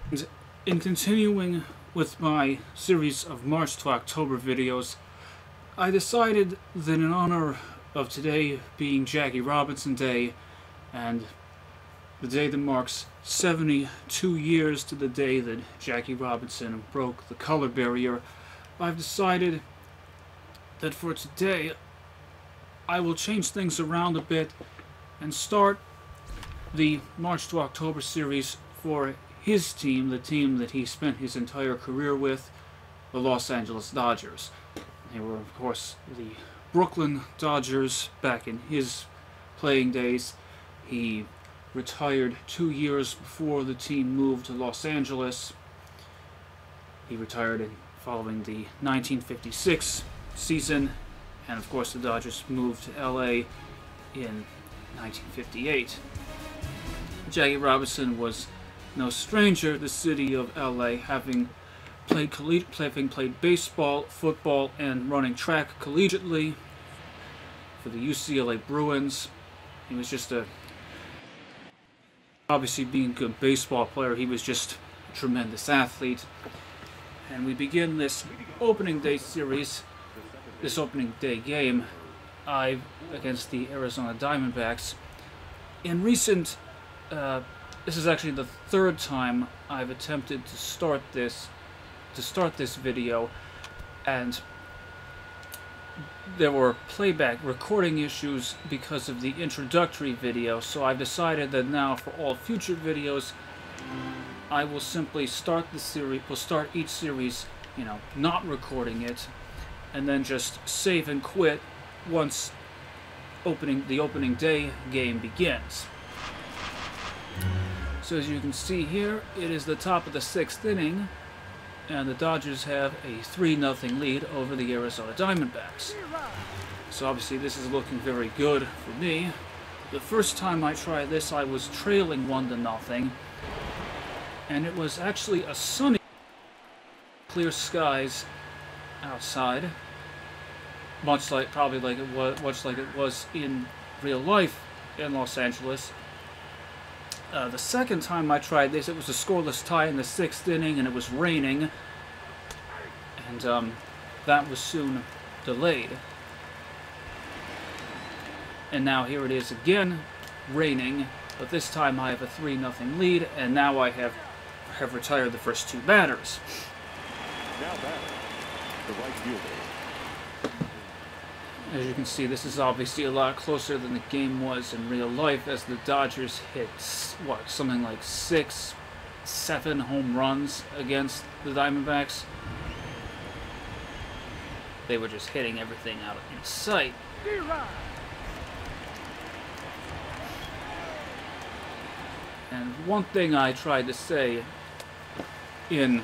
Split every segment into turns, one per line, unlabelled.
In continuing with my series of March to October videos, I decided that in honor of today being Jackie Robinson Day and the day that marks 72 years to the day that Jackie Robinson broke the color barrier, I've decided that for today I will change things around a bit and start the March to October series for his team, the team that he spent his entire career with, the Los Angeles Dodgers. They were, of course, the Brooklyn Dodgers back in his playing days. He retired 2 years before the team moved to Los Angeles. He retired following the 1956 season, and of course the Dodgers moved to LA in 1958. Jackie Robinson was no stranger to the city of LA, having played baseball, football, and running track collegiately for the UCLA Bruins. He was just obviously being a good baseball player, he was just a tremendous athlete. And we begin this opening day series, this opening day game, against the Arizona Diamondbacks. In recent, this is actually the third time I've attempted to start this video, and there were playback recording issues because of the introductory video, so I've decided that now for all future videos I will simply start the series, we'll start each series, not recording it, and then just save and quit once the opening day game begins. So as you can see here, it is the top of the 6th inning, and the Dodgers have a 3-0 lead over the Arizona Diamondbacks. So obviously this is looking very good for me. The first time I tried this, I was trailing 1-0, and it was actually a sunny, clear skies outside, much like it was in real life in Los Angeles. The second time I tried this, it was a scoreless tie in the 6th inning, and it was raining, and that was soon delayed. And now here it is again, raining, but this time I have a 3-0 lead, and now I have retired the first 2 batters.
Now batting, the right fielder.
As you can see, this is obviously a lot closer than the game was in real life, as the Dodgers hit, something like 6-7 home runs against the Diamondbacks. They were just hitting everything out in sight. And one thing I tried to say in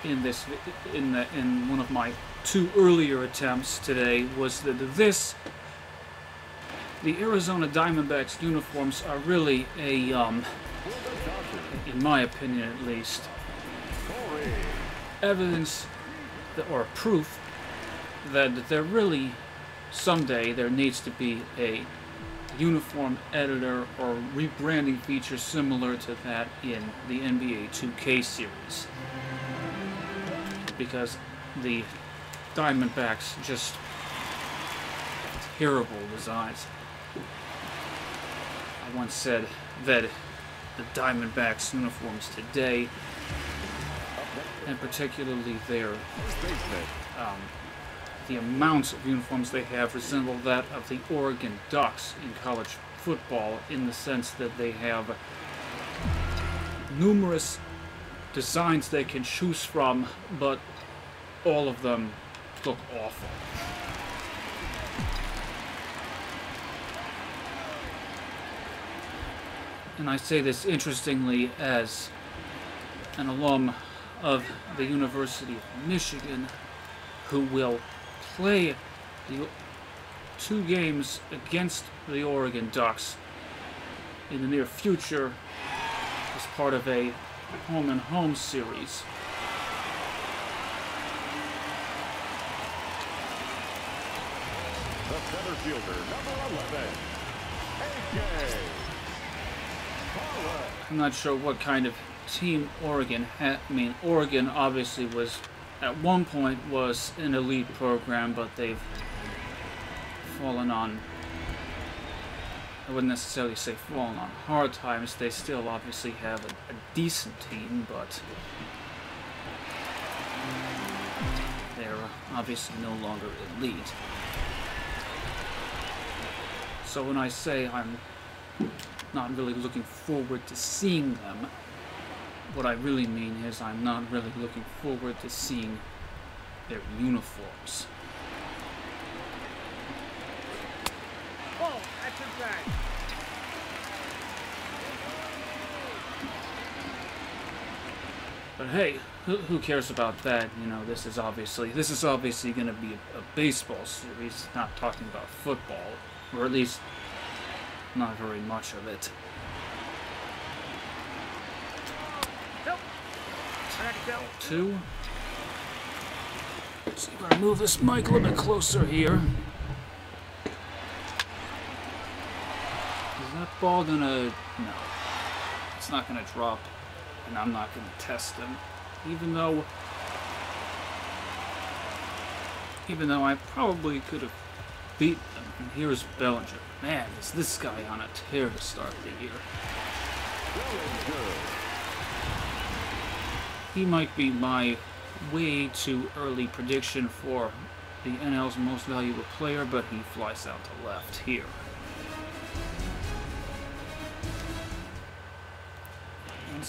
one of my 2 earlier attempts today was that the Arizona Diamondbacks uniforms are really a, in my opinion at least, evidence or proof that there really, someday, there needs to be a uniform editor or rebranding feature similar to that in the NBA 2K series. Because the Diamondbacks just terrible designs. I once said that the Diamondbacks uniforms today, and particularly the amount of uniforms they have, resemble that of the Oregon Ducks in college football, in the sense that they have numerous designs they can choose from, but all of them look awful. And I say this interestingly as an alum of the University of Michigan, who will play the 2 games against the Oregon Ducks in the near future as part of a home-and-home series.
The center fielder, number 11, A.J.
I'm not sure what kind of Team Oregon Oregon obviously was, at one point, was an elite program, but they've fallen on, I wouldn't necessarily say fallen on hard times. They still obviously have a decent team, but they're obviously no longer elite. So when I say I'm not really looking forward to seeing them, what I really mean is I'm not really looking forward to seeing their uniforms.
Oh, that's a drag.
But hey, who cares about that? You know, this is obviously going to be a baseball series, not talking about football, or at least not very much of it.
Nope. Go.
2. So I'm gonna move this mic a little bit closer here. Is that ball gonna? No, it's not gonna drop, and I'm not gonna test him, even though I probably could have beat them. And here's Bellinger. Man, is this guy on a tear to start the year? He might be my way too early prediction for the NL's most valuable player, but he flies out to left here. And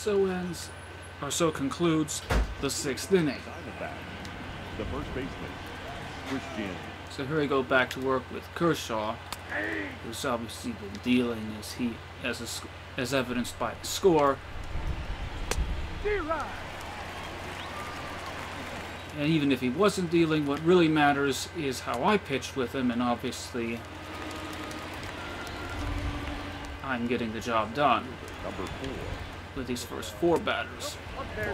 so concludes the 6th inning.
The first baseman, Christian.
So here we go back to work with Kershaw, who's obviously been dealing as evidenced by the score. And even if he wasn't dealing, what really matters is how I pitched with him, and obviously I'm getting the job done
Number 4,
with these first 4 batters.
Marte.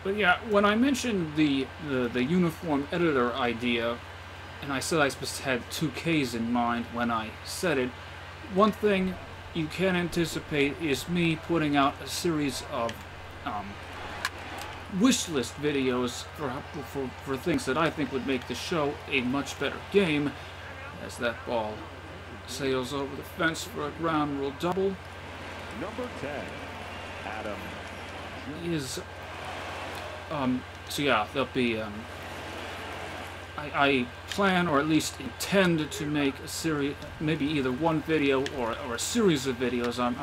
But yeah, when I mentioned the uniform editor idea, and I said I had 2 Ks in mind when I said it, one thing you can anticipate is me putting out a series of wish list videos for things that I think would make the show a much better game, as that ball sails over the fence for a ground rule double.
Number 10, Adam.
So yeah, there'll be, I plan, or at least intend to make a series, maybe either one video or a series of videos. I'm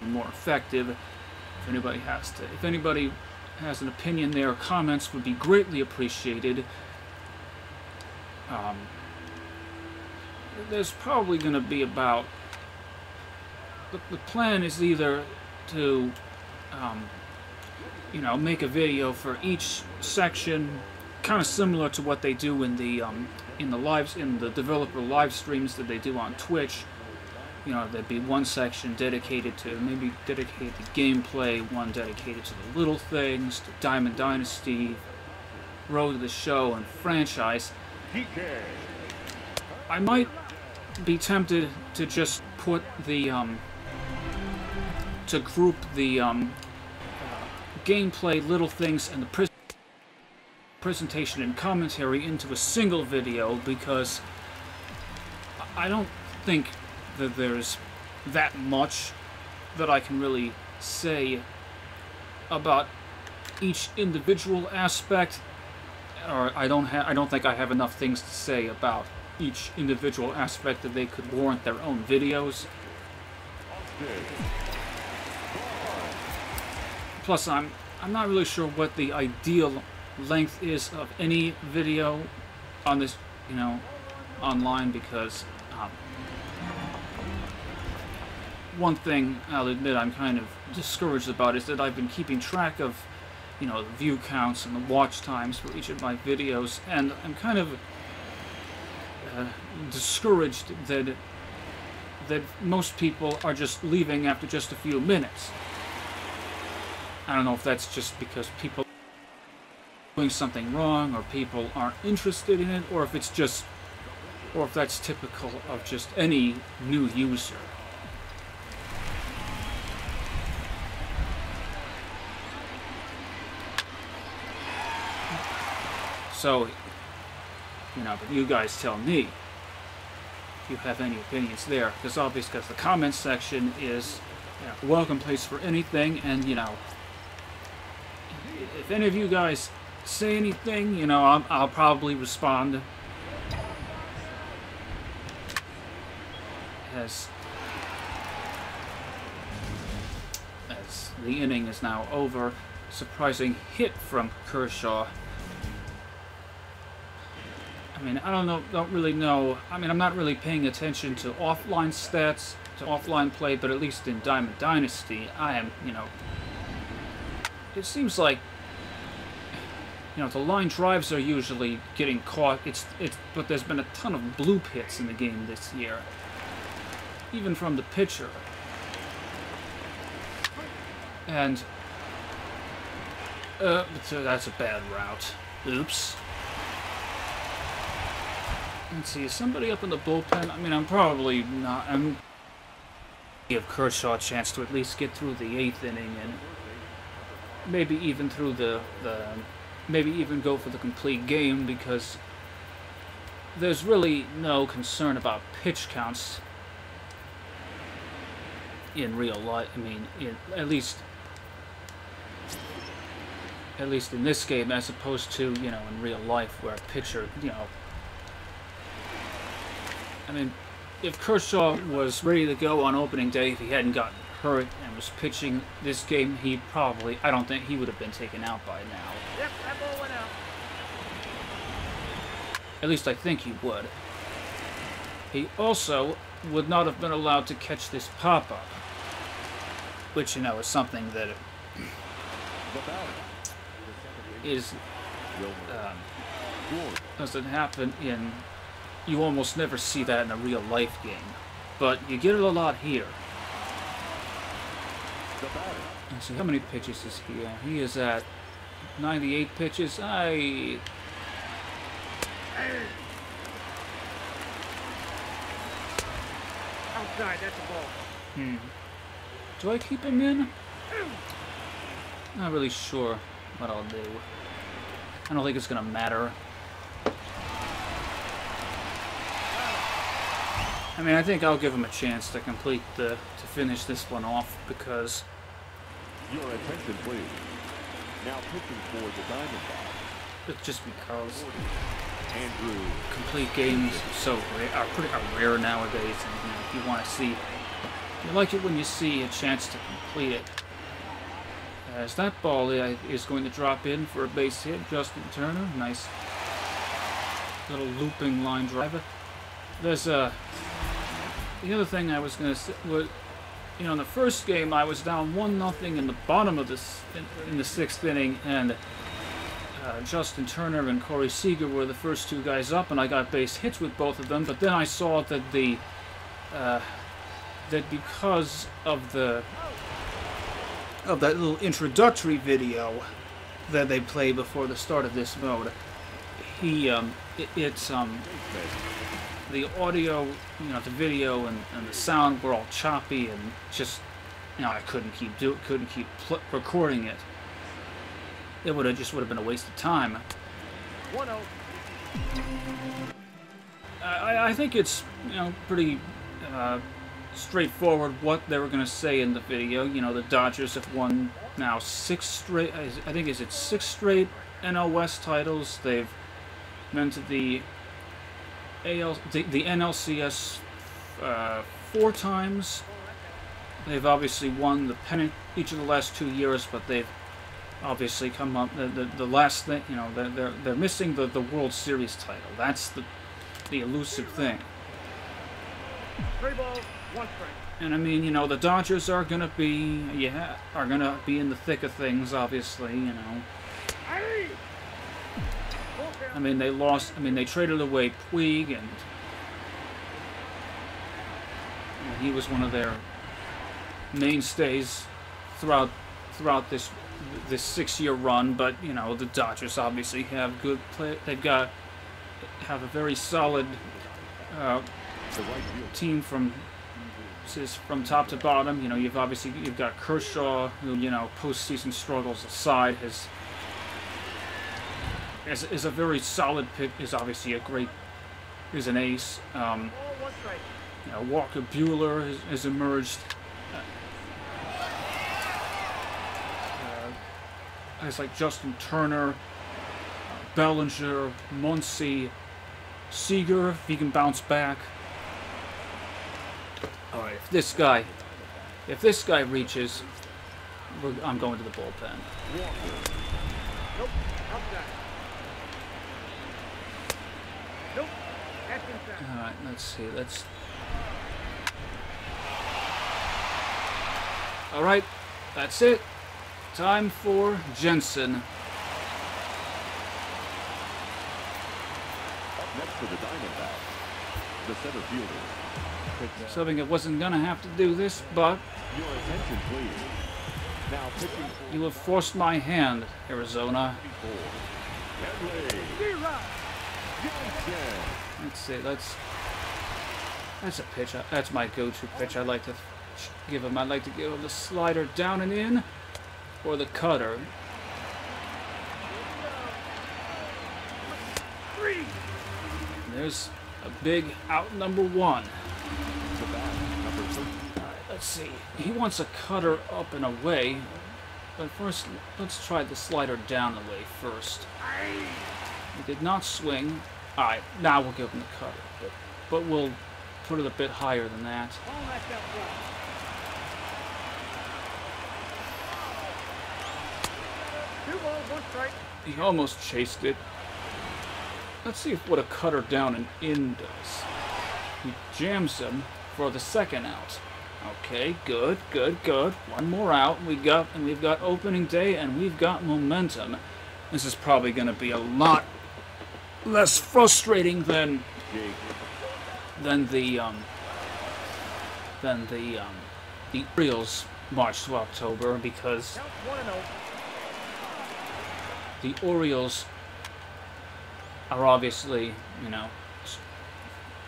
more effective. If anybody has an opinion there, comments would be greatly appreciated. There's probably going to be about, the plan is either to make a video for each section, kind of similar to what they do in the developer live streams that they do on Twitch. You know, there'd be one section dedicated to gameplay, one dedicated to the little things, to Diamond Dynasty, Road to the Show, and franchise. I might be tempted to just put the to group the gameplay, little things, and the presentation and commentary into a single video, because I don't think that there's that much that I can really say about each individual aspect, or I don't think I have enough things to say about each individual aspect that they could warrant their own videos. Plus, I'm not really sure what the ideal length is of any video on this, online, because one thing I'll admit I'm kind of discouraged about is that I've been keeping track of, the view counts and the watch times for each of my videos, and I'm kind of discouraged that most people are just leaving after just a few minutes. I don't know if that's just because people are doing something wrong, or people aren't interested in it, or if it's just or if that's typical of just any new user. So, you know, but you guys tell me if you have any opinions there, because obviously, because the comments section is, you know, a welcome place for anything, and you know, if any of you guys say anything, you know, I'll probably respond as the inning is now over. Surprising hit from Kershaw. I mean, I don't really know. I mean, I'm not really paying attention to offline stats, to offline play, but at least in Diamond Dynasty, I am, you know, it seems like, you know, the line drives are usually getting caught. But there's been a ton of bloop hits in the game this year, even from the pitcher. And that's a bad route. Oops. Let's see, is somebody up in the bullpen? I mean, I'm probably not. I'm give Kershaw a chance to at least get through the 8th inning and maybe even through maybe even go for the complete game, because there's really no concern about pitch counts in real life. I mean, at least in this game, as opposed to, you know, in real life where a pitcher, you know, I mean, if Kershaw was ready to go on opening day, if he hadn't gotten hurt and was pitching this game, I don't think he would have been taken out by now.
Yep, that ball went out.
At least I think he would. He also would not have been allowed to catch this pop-up, which, you know, is something that is doesn't happen in. You almost never see that in a real life game, but you get it a lot here. Let's see, how many pitches is he at? He is at 98 pitches. Outside,
that's a ball.
Do I keep him in? Not really sure what I'll do. I don't think it's gonna matter. I mean, I think I'll give him a chance to finish this one off, because
Your attention, please. Now pitching for the Diamondbacks.
Just because
Andrew.
complete games are rare nowadays, and, you know, if you want to see, you like it when you see a chance to complete it. As that ball is going to drop in for a base hit, Justin Turner. Nice little looping line driver. There's the other thing I was going to say was, you know, in the first game I was down 1-0 in the bottom of in the 6th inning, and Justin Turner and Corey Seager were the first two guys up, and I got base hits with both of them. But then I saw that that because of that little introductory video that they play before the start of this mode, the audio, you know, the video and the sound were all choppy, and just, you know, I couldn't keep recording it. It would have been a waste of time.
1-0.
I think it's, you know, pretty straightforward what they were going to say in the video. You know, the Dodgers have won now 6 straight. I think it's 6 straight NL West titles. They've been to the NLCS 4 times. They've obviously won the pennant each of the last 2 years, but they've obviously come up the last thing. You know, they're missing the World Series title. That's the elusive thing.
3 balls, 1 strike.
And I mean, you know, the Dodgers are gonna be in the thick of things. Obviously, you know. I mean, they traded away Puig, and he was one of their mainstays throughout this 6-year run. But, you know, the Dodgers obviously have good play. Have a very solid
The right field.
team from top to bottom. You know, you've got Kershaw, who, you know, postseason struggles aside, is a very solid pick. Is obviously is an ace.
Ball, one strike.
You know, Walker Buehler has emerged. Guys like Justin Turner, Bellinger, Muncy, Seager, if he can bounce back. All right, if this guy reaches, I'm going to the bullpen.
Nope. Outside. Nope. That's inside.
All right, let's see. All right, that's it. Time for Jensen.
Up next for the Diamondbacks, the center fielder.
Something I wasn't gonna have to do this, but
Your attention, please. Now pitching for
you have forced my hand, Arizona.
Henley
D-Rod.
Jensen.
Let's see. That's a pitch. That's my go-to pitch. I'd like to give him. I'd like to give him the slider down and in, or the cutter.
Three.
There's a big out number one.
The bat, number 13.
Alright, let's see. He wants a cutter up and away, but first, let's try the slider down and away first. He did not swing. Alright, now we'll give him the cutter, but we'll put it a bit higher than that.
Ball knocked out front. Two balls, one strike.
He almost chased it. Let's see what a cutter down and in does. He jams him for the second out. Okay, good. One more out. We've got opening day and we've got momentum. This is probably going to be a lot less frustrating than the Orioles March to October, because
Count 1-0.
the Orioles are obviously, you know,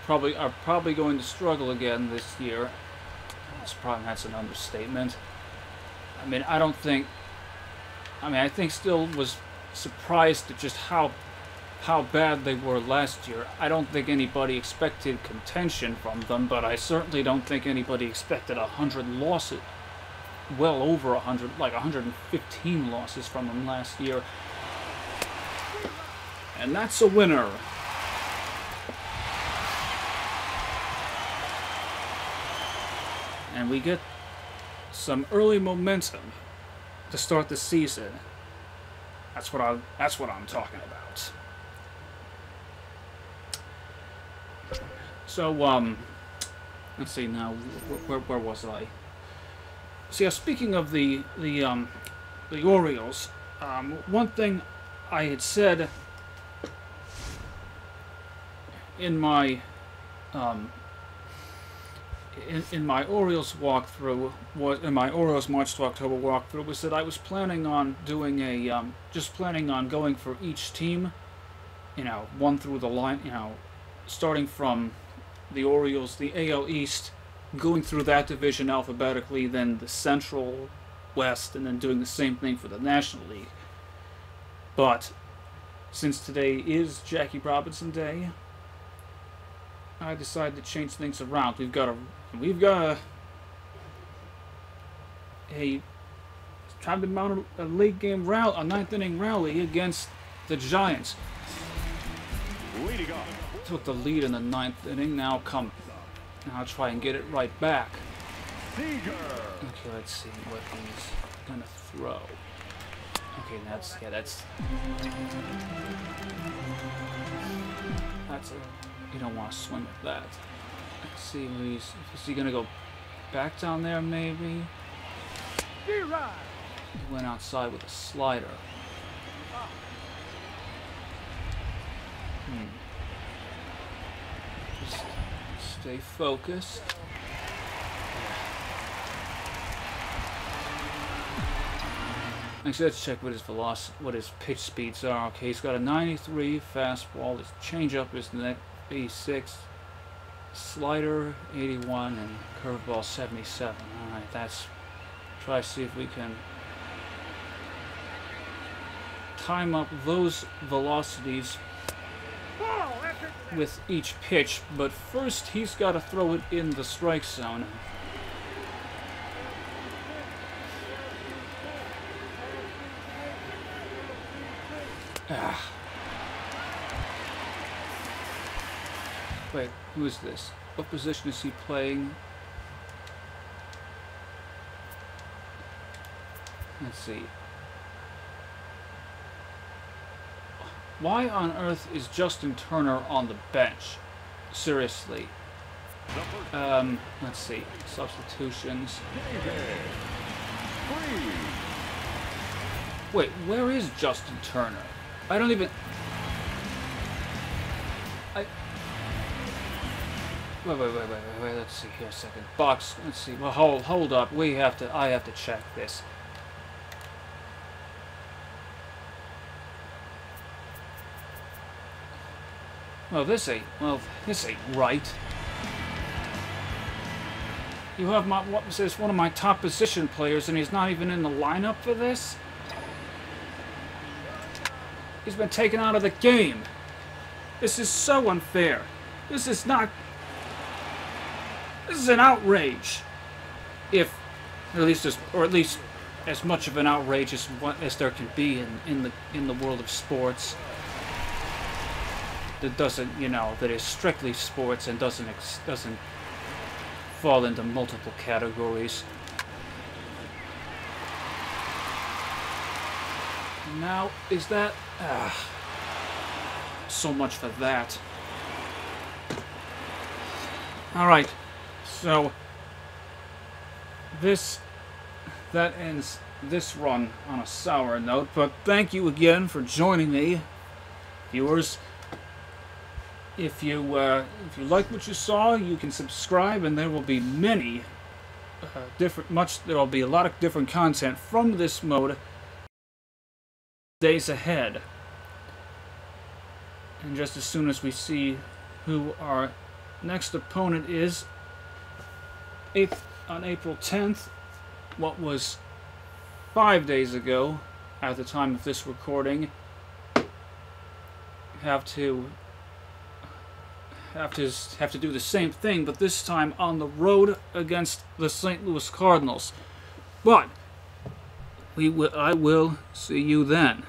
probably going to struggle again this year. That's an understatement. I think still was surprised at just how bad they were last year. I don't think anybody expected contention from them, but I certainly don't think anybody expected 100 losses, well over 100, like 115 losses from them last year. And that's a winner. And we get some early momentum to start the season. That's what I'm talking about. So let's see now. Where was I? See, speaking of the Orioles, one thing I had said in my in my Orioles walkthrough, in my Orioles March to October walkthrough, was that I was planning on doing just planning on going for each team, you know, one through the line, you know, starting from the Orioles, the AL East, going through that division alphabetically, then the Central, West, and then doing the same thing for the National League. But since today is Jackie Robinson Day, I decided to change things around. We've got a trying to mount a late game rally, a ninth inning rally against the Giants.
Leading off.
Took the lead in the ninth inning. Now try and get it right back.
Seager.
Okay, let's see what he's gonna throw. Okay, that's you don't want to swing with that. Let's see, is he gonna go back down there maybe?
D-Rod.
He went outside with a slider. Just stay focused. Actually, let's check what his what his pitch speeds are. Okay, he's got a 93 fastball. His changeup is net 86. Slider 81 and curveball 77. Alright, try to see if we can time up those velocities
Ball after that.
with each pitch, but first he's got to throw it in the strike zone. Ah. Wait, who is this? What position is he playing? Let's see. Why on earth is Justin Turner on the bench? Seriously. Let's see. Substitutions. Wait, where is Justin Turner? I don't even... Wait, let's see here a second. Box, let's see. Well, hold up. I have to check this. This ain't right. You have what says one of my top position players, and he's not even in the lineup for this? He's been taken out of the game. This is so unfair. This is an outrage. At least as much of an outrage as there can be in the world of sports. That doesn't, that is strictly sports and doesn't fall into multiple categories. Now, is that... so much for that. Alright, so that ends this run on a sour note, but thank you again for joining me, viewers. If you like what you saw, you can subscribe, and there will be many there will be a lot of different content from this mode days ahead. And just as soon as we see who our next opponent is, on April 10th, what was 5 days ago at the time of this recording, have to do the same thing, but this time on the road against the St. Louis Cardinals. But I will see you then.